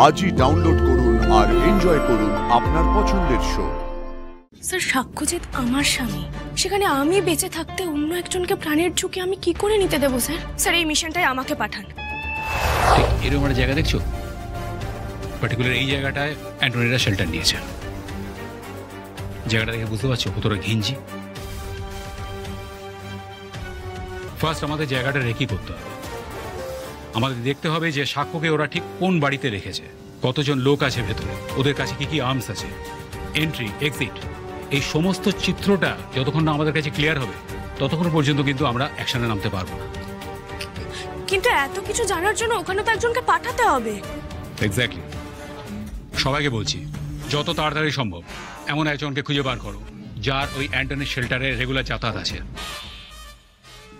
আজই ডাউনলোড করুন আর এনজয় করুন আপনার পছন্দের শো। স্যার, সাক্ষ্যজিৎ আমার স্বামী, সেখানে আমি বেঁচে থাকতে অন্য একজনকে প্রাণের ঝুঁকি আমি কি করে নিতে দেবো? স্যার স্যার এই মিশনটাই আমাকে পাঠান। এরকম একটা জায়গা দেখছো, পার্টিকুলার এই জায়গাটায় অ্যান্টোনিরা শেল্টার নিয়েছে। জায়গাটা দেখে বুঝতে পারছো কতটা ঘিঞ্জি। ফার্স্ট আমাদের জায়গাটা রেকি করতে হবে। আমাদের দেখতে হবে যে সাক্ষ্যকে ওরা ঠিক কোন বাড়িতে রেখেছে, কতজন লোক আছে ভেতরে, ওদের কাছে কি কি আর্মস আছে, এন্ট্রি এক্সিট, এই সমস্ত চিত্রটা যতক্ষণ না আমাদের কাছে ক্লিয়ার হবে ততক্ষণ পর্যন্ত কিন্তু আমরা অ্যাকশনে নামতে পারবো না। কিন্তু এত কিছু জানার জন্য ওখানে তো একজনকে পাঠাতে হবে। এক্স্যাক্টলি, সবাইকে বলছি যত তাড়াতাড়ি সম্ভব এমন একজনকে খুঁজে বার করো যার ওই অ্যান্টনির শেল্টারে রেগুলার যাতায়াত আছে।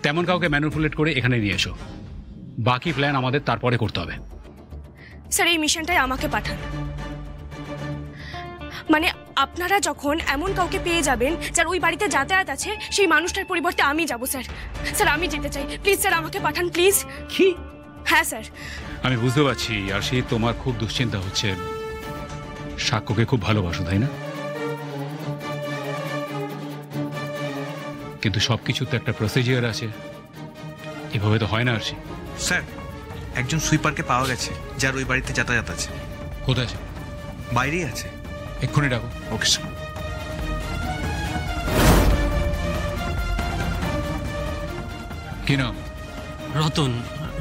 তেমন কাউকে ম্যানিপুলেট করে এখানে নিয়ে এসো। বাকি প্ল্যান আমাদের তারপরে করতে হবে। স্যার এই মিশনটাই আমাকে পাঠান। মানে আপনারা যখন এমন কাউকে পেয়ে যাবেন যার ওই বাড়িতে যাতায়াত আছে, সেই মানুষটার পরিবর্তে আমি যাব। স্যার স্যার আমি যেতে চাই, প্লিজ স্যার আমাকে পাঠান প্লিজ। কি? হ্যাঁ স্যার। আমি বুঝতে পারছি আর সেই তোমার খুব দুশ্চিন্তা হচ্ছে। সাক্ষ্যকে খুব ভালোবাসো তাই না? কিন্তু সবকিছুর তো একটা প্রসিজিওর আছে, এভাবে তো হয় না। আর স্যার, একজন সুইপারকে পাওয়া গেছে যার ওই বাড়িতে যাতায়াত আছে। কোথায় আছে? বাইরেই আছে। এক্ষুনি ডাকো। Okay sir. কি নাম?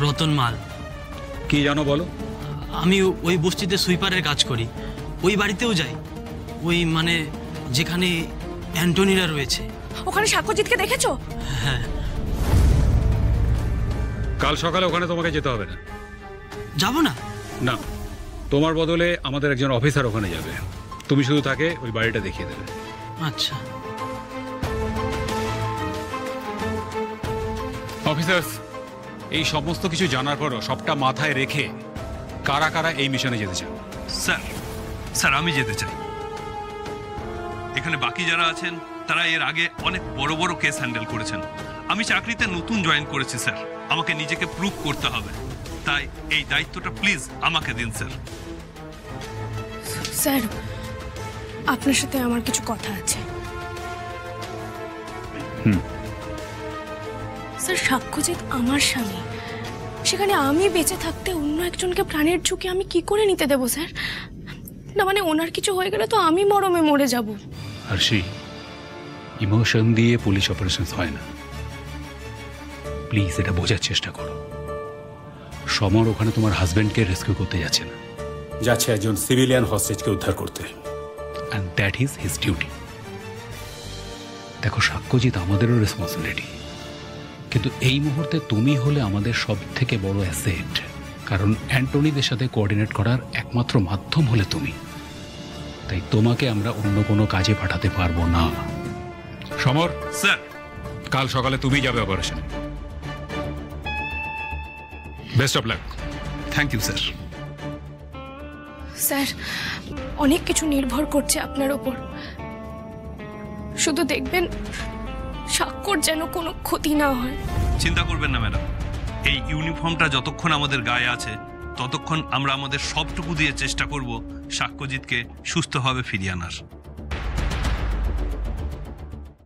রতন মাল। কি জানো বলো? আমি ওই বস্তিতে সুইপারের কাজ করি, ওই বাড়িতেও যাই, ওই মানে যেখানে অ্যান্টনিরা রয়েছে। ওখানে সাক্ষ্যজিৎকে দেখেছো? হ্যাঁ। কাল সকালে ওখানে তোমাকে যেতে হবে না। যাব না? না, তোমার বদলে আমাদের একজন অফিসার ওখানে যাবে। তুমি শুধু তাকে ওই বাড়িটা দেখিয়ে দেবে। আচ্ছা। অফিসার্স, এই সমস্ত কিছু জানার পরও সবটা মাথায় রেখে কারা কারা এই মিশনে যেতে চান? স্যার আমি যেতে চাই। এখানে বাকি যারা আছেন তারা এর আগে অনেক বড় বড় কেস হ্যান্ডেল করেছেন। আমি চাকরিতে নতুন জয়েন করেছি স্যার, আমাকে নিজেকে প্রুভ করতে হবে। তাই এই দায়িত্বটা প্লিজ আমাকে দিন স্যার। স্যার আপনার সাথে আমার কিছু কথা আছে। স্যার সাক্ষ্যজিৎ আমার স্বামী, সেখানে আমি বেঁচে থাকতে অন্য একজনকে প্রাণের ঝুঁকি আমি কি করে নিতে দেবো? স্যার না মানে ওনার কিছু হয়ে গেলে তো আমি মরমে মরে যাব। আর সেই ইমোশন দিয়ে পুলিশ অপারেশন হয় না। প্লিজ এটা বোঝার চেষ্টা করো। সমর ওখানে তোমার হাজবেন্ডকে রেস্কিউ করতে যাচ্ছে না, যাচ্ছে একজন সিভিলিয়ান হস্টেজকে উদ্ধার করতে। And that is his duty. দেখো সাক্ষ্যজিৎ আমাদেরও রেসপন্সিবিলিটি, কিন্তু এই মুহূর্তে তুমি হলে আমাদের সব থেকে বড় অ্যাসেট। কারণ অ্যান্টনিদের সাথে কোঅর্ডিনেট করার একমাত্র মাধ্যম হলে তুমি। তাই তোমাকে আমরা অন্য কোনো কাজে পাঠাতে পারবো না। সমর স্যার, কাল সকালে তুমি যাবে operation. Best of luck. Thank you sir. Sir অনেক কিছু নির্ভর করছে আপনার ওপর, শুধু দেখবেন সাক্ষ্যর যেন কোনো ক্ষতি না হয়। চিন্তা করবেন না ম্যাডাম, এই ইউনিফর্মটা যতক্ষণ আমাদের গায়ে আছে ততক্ষণ আমরা আমাদের সবটুকু দিয়ে চেষ্টা করব সাক্ষ্যজিৎকে সুস্থভাবে ফিরিয়ে আনার।